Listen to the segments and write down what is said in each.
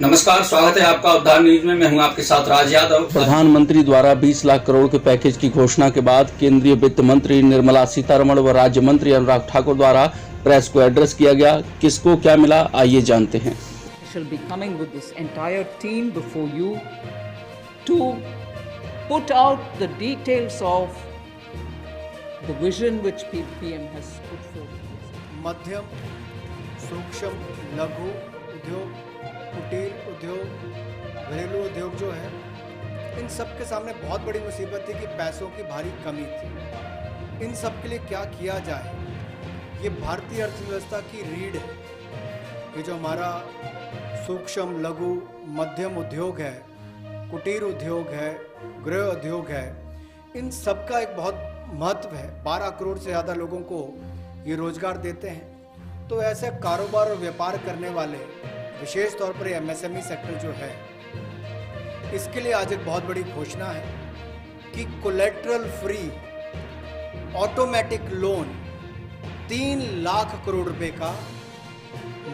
नमस्कार, स्वागत है आपका उद्धार न्यूज में। मैं हूं आपके साथ राज यादव। प्रधानमंत्री द्वारा 20 लाख करोड़ के पैकेज की घोषणा के बाद केंद्रीय वित्त मंत्री निर्मला सीतारमण व राज्य मंत्री अनुराग ठाकुर द्वारा प्रेस को एड्रेस किया गया। किसको क्या मिला, आइए जानते हैं। Shall be coming with this entire team before you to put out the details of the vision which PM has put forth. मध्यम, सूक्ष्म, लघु उद्योग, कुटीर उद्योग, घरेलू उद्योग जो है, इन सब के सामने बहुत बड़ी मुसीबत थी कि पैसों की भारी कमी थी। इन सब के लिए क्या किया जाए, ये भारतीय अर्थव्यवस्था की रीढ़ है। ये जो हमारा सूक्ष्म, लघु, मध्यम उद्योग है, कुटीर उद्योग है, गृह उद्योग है, इन सब का एक बहुत महत्व है। 12 करोड़ से ज़्यादा लोगों को ये रोजगार देते हैं। तो ऐसे कारोबार और व्यापार करने वाले, विशेष तौर पर एमएसएमई सेक्टर जो है, इसके लिए आज एक बहुत बड़ी घोषणा है कि collateral free automatic loan 3 lakh crore रुपए का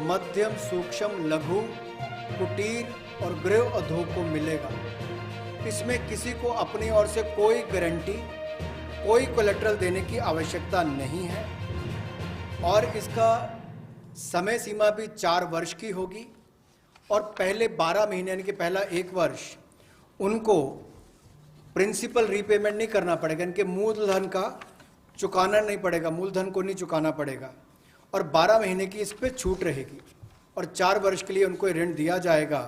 मध्यम, सूक्ष्म, लघु, कुटीर और गृह उद्योग को मिलेगा। इसमें किसी को अपनी ओर से कोई गारंटी, कोई कोलेटरल देने की आवश्यकता नहीं है और इसका समय सीमा भी 4 वर्ष की होगी और पहले 12 महीने यानी कि पहला 1 वर्ष उनको प्रिंसिपल रीपेमेंट नहीं करना पड़ेगा, इनके मूलधन का चुकाना नहीं पड़ेगा, मूलधन को नहीं चुकाना पड़ेगा और 12 महीने की इस पर छूट रहेगी और 4 वर्ष के लिए उनको ऋण दिया जाएगा।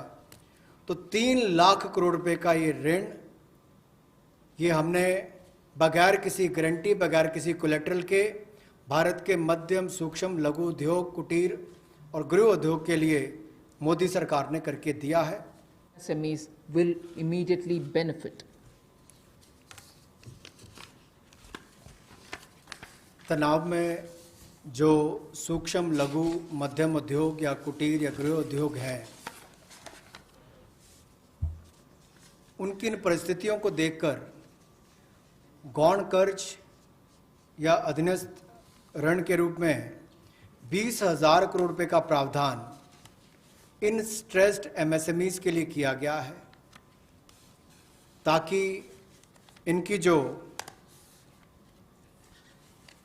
तो 3 लाख करोड़ रुपए का ये ऋण, ये हमने बगैर किसी गारंटी, बगैर किसी कोलेटरल के भारत के मध्यम, सूक्ष्म, लघु उद्योग, कुटीर और गृह उद्योग के लिए मोदी सरकार ने करके दिया है। SMEs will immediately benefit. तनाव में जो सूक्ष्म, लघु, मध्यम उद्योग या कुटीर या गृह उद्योग है, उनकी इन परिस्थितियों को देखकर गौण कर्ज या अधीनस्थ ऋण के रूप में 20,000 करोड़ रुपए का प्रावधान इन स्ट्रेस्ड एमएसएमईज के लिए किया गया है ताकि इनकी जो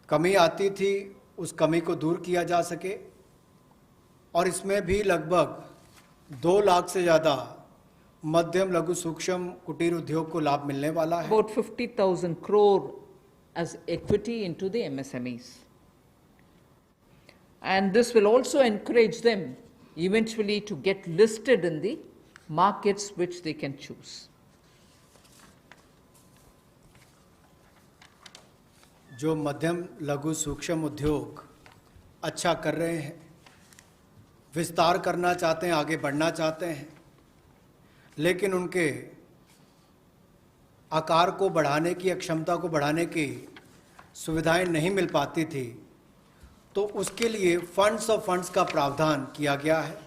कमी आती थी उस कमी को दूर किया जा सके और इसमें भी लगभग 2 लाख से ज़्यादा मध्यम, लघु, सूक्ष्म, कुटीर उद्योग को लाभ मिलने वाला है। About 50,000 crore as equity into the MSMEs. And this will also encourage them eventually to get listed in the markets which they can choose. जो मध्यम, लघु, सूक्ष्म उद्योग अच्छा कर रहे हैं, विस्तार करना चाहते हैं, आगे बढ़ना चाहते हैं, लेकिन उनके आकार को बढ़ाने की, क्षमता को बढ़ाने की सुविधाएं नहीं मिल पाती थी, तो उसके लिए फंड्स ऑफ फंड्स का प्रावधान किया गया है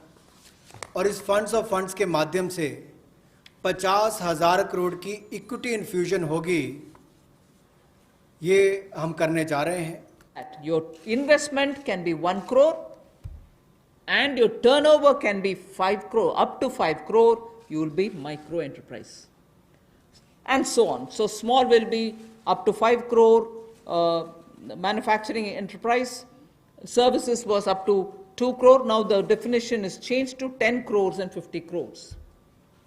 और इस फंड्स ऑफ फंड्स के माध्यम से 50,000 करोड़ की इक्विटी इन्फ्यूजन होगी। ये हम करने जा रहे हैं। Your investment can be 1 crore and your turnover can be 5 crore. Up to 5 crore, you will be micro enterprise. And so on. So small will be up to 5 crore, manufacturing enterprise. Services was up to 2 crore. Now the definition is changed to 10 crores and 50 crores.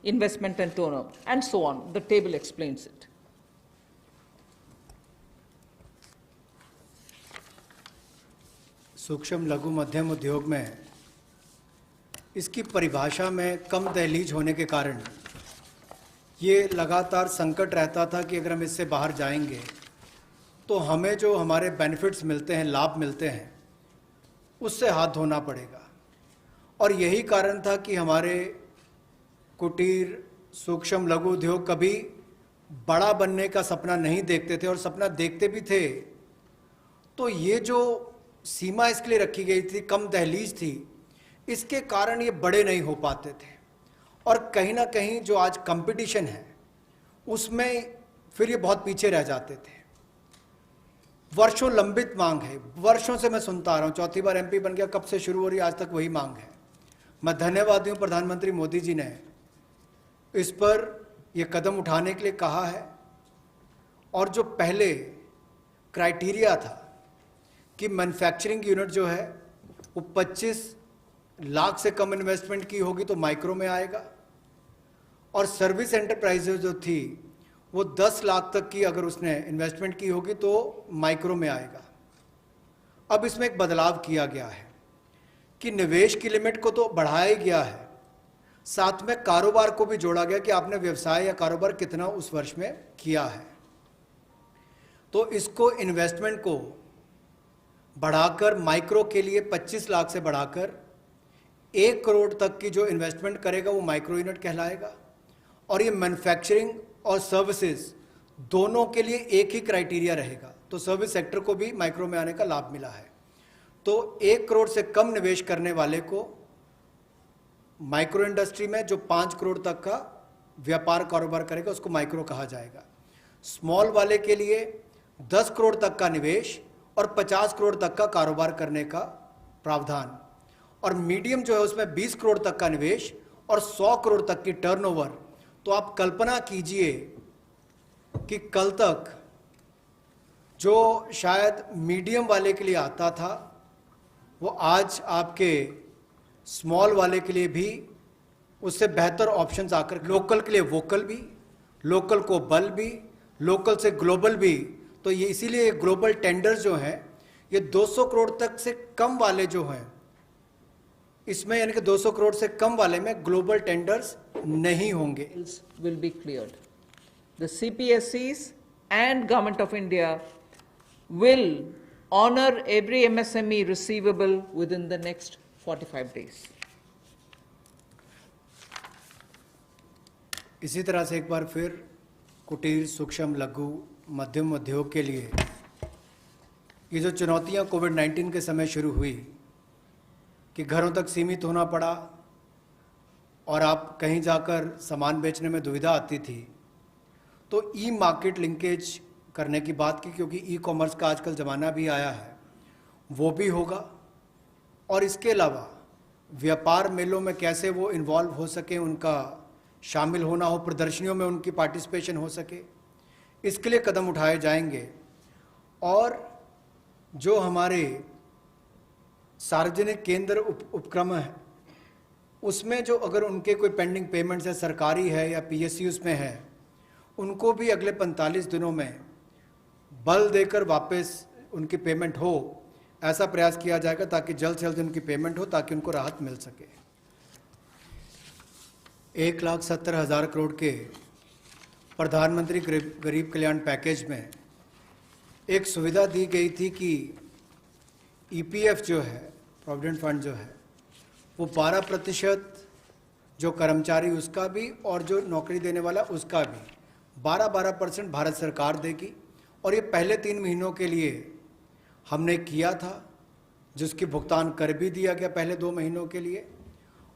Investment and turnover. And so on. The table explains it. सूक्ष्म, लघु, मध्यम उद्योग में इसकी परिभाषा में कम दहलीज होने के कारण ये लगातार संकट रहता था कि अगर हम इससे बाहर जाएंगे तो हमें जो हमारे बेनिफिट्स मिलते हैं, लाभ मिलते हैं, उससे हाथ धोना पड़ेगा। और यही कारण था कि हमारे कुटीर, सूक्ष्म, लघु उद्योग कभी बड़ा बनने का सपना नहीं देखते थे और सपना देखते भी थे। तो ये जो सीमा इसके लिए रखी गई थी, कम दहलीज थी, इसके कारण ये बड़े नहीं हो पाते थे और कहीं ना कहीं जो आज कंपटीशन है उसमें फिर ये बहुत पीछे रह जाते थे। वर्षों लंबित मांग है, वर्षों से मैं सुनता आ रहा हूँ, चौथी बार एमपी बन गया, कब से शुरू हो रही, आज तक वही मांग है। मैं धन्यवादी हूँ प्रधानमंत्री मोदी जी ने इस पर यह कदम उठाने के लिए कहा है। और जो पहले क्राइटेरिया था कि मैन्युफैक्चरिंग यूनिट जो है वो 25 लाख से कम इन्वेस्टमेंट की होगी तो माइक्रो में आएगा, और सर्विस एंटरप्राइजेज जो थी वो 10 लाख तक की अगर उसने इन्वेस्टमेंट की होगी तो माइक्रो में आएगा। अब इसमें एक बदलाव किया गया है कि निवेश की लिमिट को तो बढ़ाया गया है, साथ में कारोबार को भी जोड़ा गया कि आपने व्यवसाय या कारोबार कितना उस वर्ष में किया है। तो इसको इन्वेस्टमेंट को बढ़ाकर माइक्रो के लिए 25 लाख से बढ़ाकर 1 करोड़ तक की जो इन्वेस्टमेंट करेगा वो माइक्रो यूनिट कहलाएगा। और ये मैन्युफैक्चरिंग और सर्विसेज दोनों के लिए एक ही क्राइटेरिया रहेगा, तो सर्विस सेक्टर को भी माइक्रो में आने का लाभ मिला है। तो 1 करोड़ से कम निवेश करने वाले को माइक्रो इंडस्ट्री में जो 5 करोड़ तक का व्यापार कारोबार करेगा उसको माइक्रो कहा जाएगा। स्मॉल वाले के लिए 10 करोड़ तक का निवेश और 50 करोड़ तक का कारोबार करने का प्रावधान, और मीडियम जो है उसमें 20 करोड़ तक का निवेश और 100 करोड़ तक की टर्नओवर। तो आप कल्पना कीजिए कि कल तक जो शायद मीडियम वाले के लिए आता था वो आज आपके स्मॉल वाले के लिए भी उससे बेहतर ऑप्शंस आकर, लोकल के लिए वोकल भी, लोकल को बल भी, लोकल से ग्लोबल भी। तो ये इसीलिए ग्लोबल टेंडर्स जो हैं ये 200 करोड़ तक से कम वाले जो हैं इसमें, यानी कि 200 करोड़ से कम वाले में ग्लोबल टेंडर्स नहीं होंगे। Will be cleared. The CPSCs and Government of India will honor every MSME receivable within the next 45 days. इसी तरह से एक बार फिर कुटीर, सूक्ष्म, लघु, मध्यम उद्योग के लिए ये जो चुनौतियां कोविड-19 के समय शुरू हुई कि घरों तक सीमित होना पड़ा और आप कहीं जाकर सामान बेचने में दुविधा आती थी, तो ई मार्केट लिंकेज करने की बात की, क्योंकि ई कॉमर्स का आजकल ज़माना भी आया है, वो भी होगा। और इसके अलावा व्यापार मेलों में कैसे वो इन्वॉल्व हो सके, उनका शामिल होना हो, प्रदर्शनियों में उनकी पार्टिसिपेशन हो सके, इसके लिए कदम उठाए जाएंगे। और जो हमारे सार्वजनिक केंद्र उपक्रम है उसमें जो अगर उनके कोई पेंडिंग पेमेंट्स है, सरकारी है या PSUs में है, उनको भी अगले 45 दिनों में बल देकर वापस उनकी पेमेंट हो, ऐसा प्रयास किया जाएगा ताकि जल्द से जल्द उनकी पेमेंट हो, ताकि उनको राहत मिल सके। 1,70,000 करोड़ के प्रधानमंत्री गरीब कल्याण पैकेज में एक सुविधा दी गई थी कि EPF जो है, प्रोविडेंट फंड जो है, वो 12% जो कर्मचारी उसका भी और जो नौकरी देने वाला उसका भी 12% भारत सरकार देगी। और ये पहले 3 महीनों के लिए हमने किया था, जिसकी भुगतान कर भी दिया गया पहले 2 महीनों के लिए,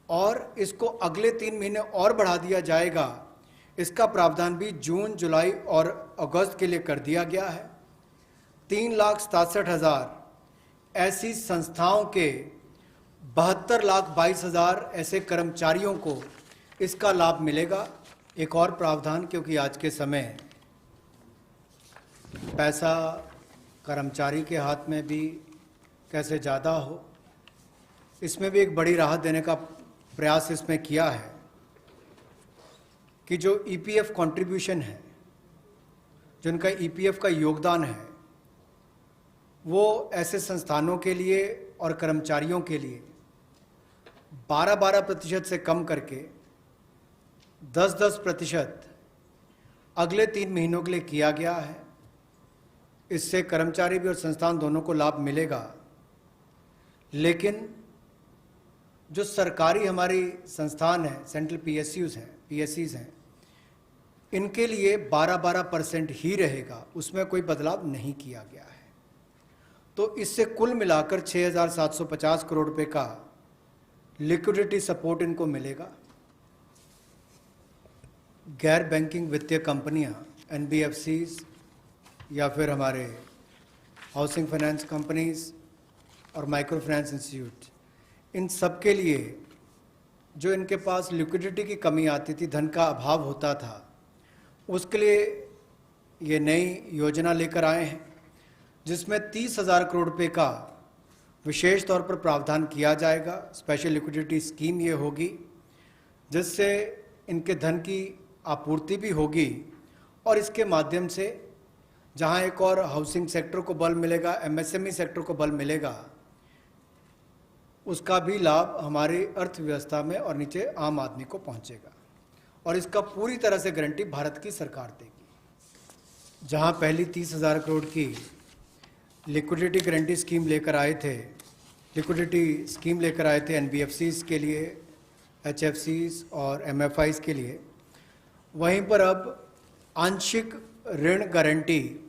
और इसको अगले 3 महीने और बढ़ा दिया जाएगा। इसका प्रावधान भी जून, जुलाई और अगस्त के लिए कर दिया गया है। 3,67,000 ऐसी संस्थाओं के 72,22,000 ऐसे कर्मचारियों को इसका लाभ मिलेगा। एक और प्रावधान, क्योंकि आज के समय पैसा कर्मचारी के हाथ में भी कैसे ज़्यादा हो, इसमें भी एक बड़ी राहत देने का प्रयास इसमें किया है कि जो EPF कंट्रीब्यूशन है, जिनका EPF का योगदान है, वो ऐसे संस्थानों के लिए और कर्मचारियों के लिए 12% से कम करके 10% अगले 3 महीनों के लिए किया गया है। इससे कर्मचारी भी और संस्थान दोनों को लाभ मिलेगा। लेकिन जो सरकारी हमारी संस्थान है, सेंट्रल PSCs हैं, इनके लिए 12% ही रहेगा, उसमें कोई बदलाव नहीं किया गया है। तो इससे कुल मिलाकर 6,750 करोड़ रुपए का लिक्विडिटी सपोर्ट इनको मिलेगा। गैर बैंकिंग वित्तीय कंपनियां, NBFCs या फिर हमारे हाउसिंग फाइनेंस कंपनीज और माइक्रो फाइनेंस इंस्टीट्यूट, इन सब के लिए जो इनके पास लिक्विडिटी की कमी आती थी, धन का अभाव होता था, उसके लिए ये नई योजना लेकर आए हैं जिसमें 30,000 करोड़ रुपये का विशेष तौर पर प्रावधान किया जाएगा। स्पेशल लिक्विडिटी स्कीम ये होगी जिससे इनके धन की आपूर्ति भी होगी और इसके माध्यम से जहां एक और हाउसिंग सेक्टर को बल मिलेगा, एमएसएमई सेक्टर को बल मिलेगा, उसका भी लाभ हमारी अर्थव्यवस्था में और नीचे आम आदमी को पहुंचेगा और इसका पूरी तरह से गारंटी भारत की सरकार देगी। जहां पहली 30,000 करोड़ की लिक्विडिटी गारंटी स्कीम लेकर आए थे, एनबीएफसीज के लिए, एचएफसीज और एमएफआईज के लिए, वहीं पर अब आंशिक ऋण गारंटी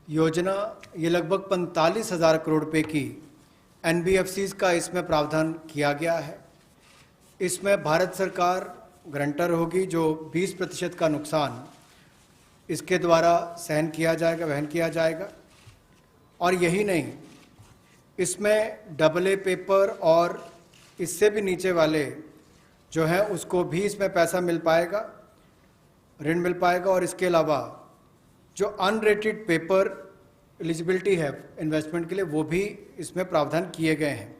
योजना ये लगभग 45,000 करोड़ रुपए की एनबीएफसीज का इसमें प्रावधान किया गया है। इसमें भारत सरकार गारंटर होगी, जो 20% का नुकसान इसके द्वारा वहन किया जाएगा। और यही नहीं, इसमें AA पेपर और इससे भी नीचे वाले जो हैं उसको भी इसमें पैसा मिल पाएगा, ऋण मिल पाएगा। और इसके अलावा जो अनरेटेड पेपर एलिजिबिलिटी है इन्वेस्टमेंट के लिए, वो भी इसमें प्रावधान किए गए हैं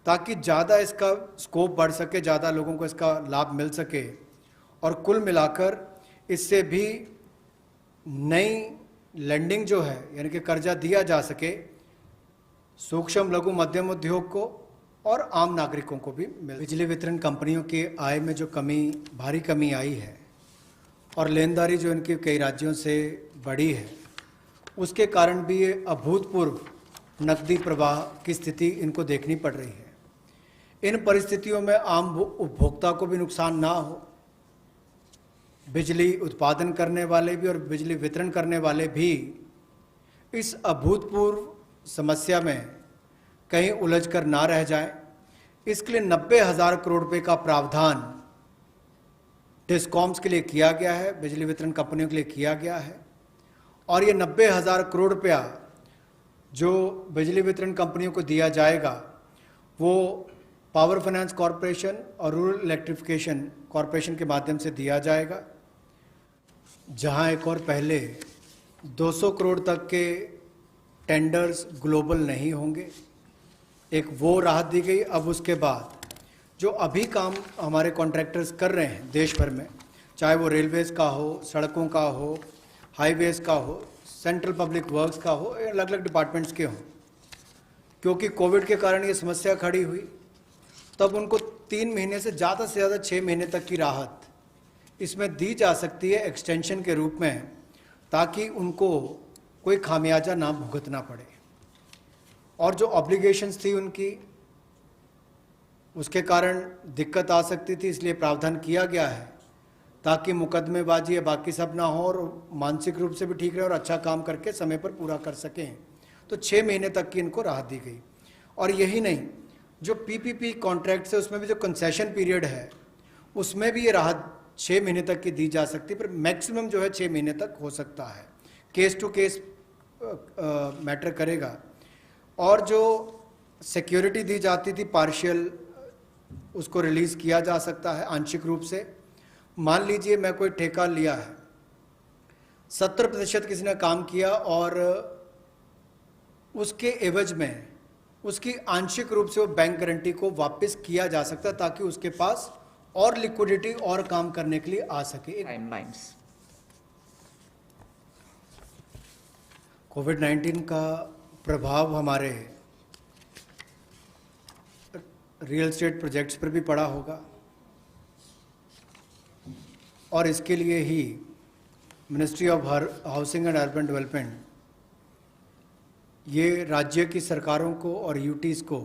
ताकि ज़्यादा इसका स्कोप बढ़ सके, ज़्यादा लोगों को इसका लाभ मिल सके और कुल मिलाकर इससे भी नई लेंडिंग जो है यानी कि कर्जा दिया जा सके सूक्ष्म लघु मध्यम उद्योग को और आम नागरिकों को भी मिले। बिजली वितरण कंपनियों की आय में जो भारी कमी आई है और लेनदारी जो इनके कई राज्यों से बढ़ी है, उसके कारण भी ये अभूतपूर्व नकदी प्रवाह की स्थिति इनको देखनी पड़ रही है। इन परिस्थितियों में आम उपभोक्ता को भी नुकसान ना हो, बिजली उत्पादन करने वाले भी और बिजली वितरण करने वाले भी इस अभूतपूर्व समस्या में कहीं उलझ कर ना रह जाएं। इसके लिए 90,000 करोड़ रुपए का प्रावधान डिस्कॉम्स के लिए किया गया है, बिजली वितरण कंपनियों के लिए किया गया है। और ये 90,000 करोड़ रुपया जो बिजली वितरण कंपनियों को दिया जाएगा वो पावर फाइनेंस कॉरपोरेशन और रूरल इलेक्ट्रिफिकेशन कॉरपोरेशन के माध्यम से दिया जाएगा। जहां एक और पहले 200 करोड़ तक के टेंडर्स ग्लोबल नहीं होंगे, एक वो राहत दी गई। अब उसके बाद जो अभी काम हमारे कॉन्ट्रैक्टर्स कर रहे हैं देश भर में, चाहे वो रेलवेज़ का हो, सड़कों का हो, हाईवेज़ का हो, सेंट्रल पब्लिक वर्क्स का हो, अलग अलग डिपार्टमेंट्स के हों, क्योंकि कोविड के कारण ये समस्या खड़ी हुई, तब उनको 3 महीने से ज़्यादा 6 महीने तक की राहत इसमें दी जा सकती है एक्सटेंशन के रूप में, ताकि उनको कोई खामियाजा ना भुगतना पड़े। और जो ऑब्लिगेशंस थी उनकी, उसके कारण दिक्कत आ सकती थी, इसलिए प्रावधान किया गया है ताकि मुकदमेबाजी या बाकी सब ना हो और मानसिक रूप से भी ठीक रहे और अच्छा काम करके समय पर पूरा कर सकें। तो 6 महीने तक की इनको राहत दी गई। और यही नहीं, जो पीपीपी कॉन्ट्रैक्ट्स है उसमें भी जो कंसेशन पीरियड है उसमें भी ये राहत 6 महीने तक की दी जा सकती है, पर मैक्सिमम जो है 6 महीने तक हो सकता है। केस टू केस मैटर करेगा। और जो सिक्योरिटी दी जाती थी पार्शियल, उसको रिलीज़ किया जा सकता है आंशिक रूप से। मान लीजिए मैं कोई ठेका लिया है, 70% किसी ने काम किया और उसके एवज में उसकी आंशिक रूप से वो बैंक गारंटी को वापस किया जा सकता है ताकि उसके पास और लिक्विडिटी और काम करने के लिए आ सके। Timelines. कोविड-19 का प्रभाव हमारे रियल एस्टेट प्रोजेक्ट्स पर भी पड़ा होगा और इसके लिए ही ministry of housing and urban development ये राज्य की सरकारों को और यूटीज़ को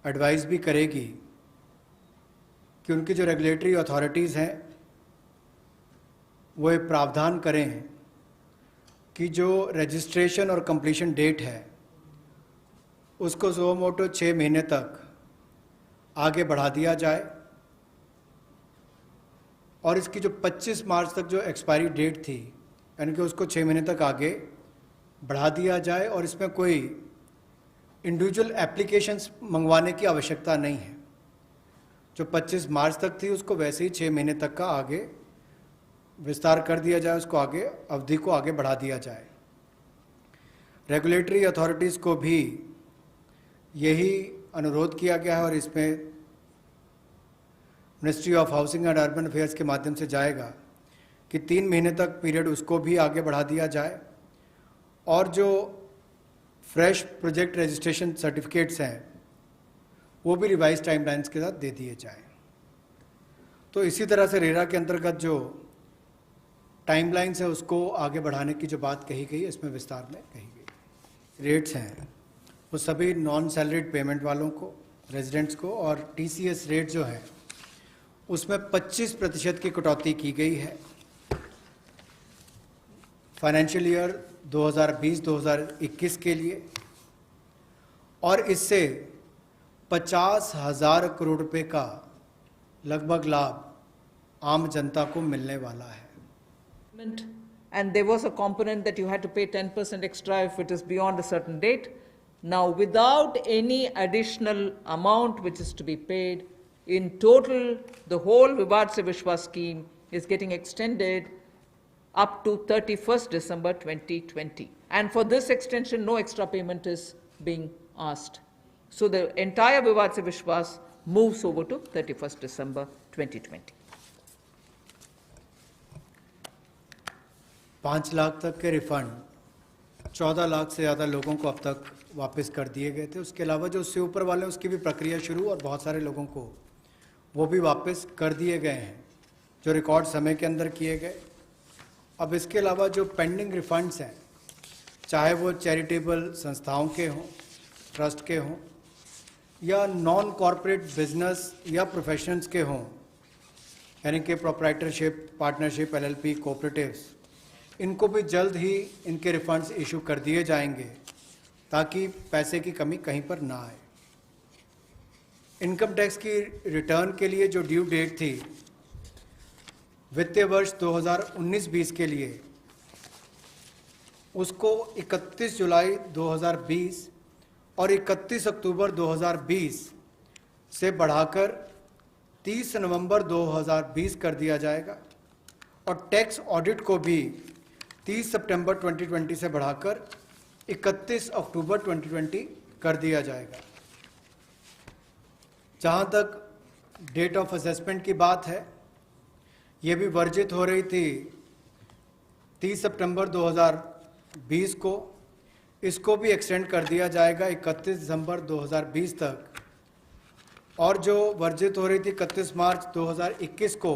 एडवाइस भी करेगी कि उनकी जो रेगुलेटरी अथॉरिटीज़ हैं वो एक प्रावधान करें कि जो रजिस्ट्रेशन और कंप्लीशन डेट है उसको सो मोटो 6 महीने तक आगे बढ़ा दिया जाए और इसकी जो 25 मार्च तक जो एक्सपायरी डेट थी यानी कि उसको 6 महीने तक आगे बढ़ा दिया जाए और इसमें कोई इंडिविजुअल एप्लीकेशंस मंगवाने की आवश्यकता नहीं है। जो 25 मार्च तक थी उसको वैसे ही 6 महीने तक का आगे विस्तार कर दिया जाए, उसको आगे अवधि को आगे बढ़ा दिया जाए। रेगुलेटरी अथॉरिटीज़ को भी यही अनुरोध किया गया है और इसमें ministry of housing and urban affairs के माध्यम से जाएगा कि 3 महीने तक पीरियड उसको भी आगे बढ़ा दिया जाए और जो फ्रेश प्रोजेक्ट रजिस्ट्रेशन सर्टिफिकेट्स हैं वो भी रिवाइज टाइमलाइंस के साथ दे दिए जाएं। तो इसी तरह से रेरा के अंतर्गत जो टाइमलाइंस है उसको आगे बढ़ाने की जो बात कही गई इसमें विस्तार में कही गई। रेट्स हैं वो सभी नॉन सैलरीड पेमेंट वालों को, रेजिडेंट्स को, और टीसीएस रेट जो है उसमें 25% की कटौती की गई है फाइनेंशियल ईयर 2020-2021 के लिए, और इससे 50,000 करोड़ रुपए का लगभग लाभ आम जनता को मिलने वाला है। And there was a component that you had to pay 10% extra if it is beyond a certain date. Now, without any additional amount which is to be paid, in total, the whole Vivad Se Vishwas scheme is getting extended up to 31st December 2020. And for this extension, no extra payment is being asked. So the entire Vivad Se Vishwas moves over to 31st December 2020. 5 lakh तक के refund 14 lakh से ज़्यादा लोगों को अब तक वापस कर दिए गए थे। उसके अलावा जो उससे ऊपर वाले उसकी भी प्रक्रिया शुरू, और बहुत सारे लोगों को वो भी वापस कर दिए गए हैं जो रिकॉर्ड समय के अंदर किए गए। अब इसके अलावा जो पेंडिंग रिफंड्स हैं, चाहे वो चैरिटेबल संस्थाओं के हों, ट्रस्ट के हों, या नॉन कॉरपोरेट बिजनेस या प्रोफेशंस के हों, यानी कि प्रोप्राइटरशिप, पार्टनरशिप, एलएलपी, कोऑपरेटिव्स, इनको भी जल्द ही इनके रिफंड्स इशू कर दिए जाएंगे ताकि पैसे की कमी कहीं पर ना आए। इनकम टैक्स की रिटर्न के लिए जो ड्यू डेट थी वित्तीय वर्ष 2019-20 के लिए, उसको 31 जुलाई 2020 और 31 अक्टूबर 2020 से बढ़ाकर 30 नवंबर 2020 कर दिया जाएगा, और टैक्स ऑडिट को भी 30 सितंबर 2020 से बढ़ाकर 31 अक्टूबर 2020 कर दिया जाएगा। जहाँ तक डेट ऑफ असेसमेंट की बात है, ये भी वर्जित हो रही थी 30 सितंबर 2020 को, इसको भी एक्सटेंड कर दिया जाएगा 31 दिसंबर 2020 तक, और जो वर्जित हो रही थी 31 मार्च 2021 को,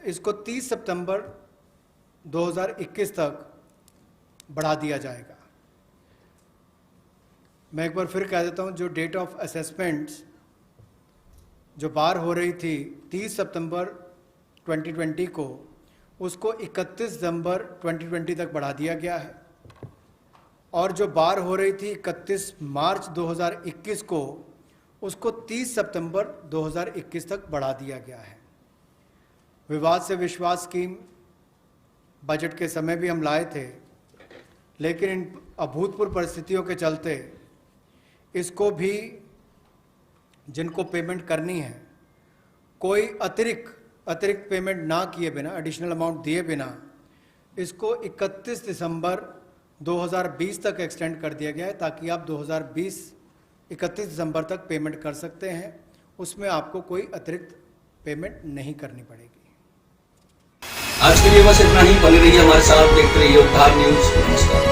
इसको 30 सितंबर 2021 तक बढ़ा दिया जाएगा। मैं एक बार फिर कह देता हूं, जो डेट ऑफ असेसमेंट्स जो बार हो रही थी 30 सितंबर 2020 को, उसको 31 दिसंबर 2020 तक बढ़ा दिया गया है, और जो बार हो रही थी 31 मार्च 2021 को, उसको 30 सितंबर 2021 तक बढ़ा दिया गया है। विवाद से विश्वास स्कीम बजट के समय भी हम लाए थे, लेकिन इन अभूतपूर्व परिस्थितियों के चलते इसको भी, जिनको पेमेंट करनी है, कोई अतिरिक्त पेमेंट ना किए बिना, एडिशनल अमाउंट दिए बिना, इसको 31 दिसंबर 2020 तक एक्सटेंड कर दिया गया है, ताकि आप 2020 31 दिसंबर तक पेमेंट कर सकते हैं। उसमें आपको कोई अतिरिक्त पेमेंट नहीं करनी पड़ेगी। आज के लिए बस इतना ही। बने रहिए हमारे साथ, देखते रहिए उद्धार न्यूज। नमस्कार।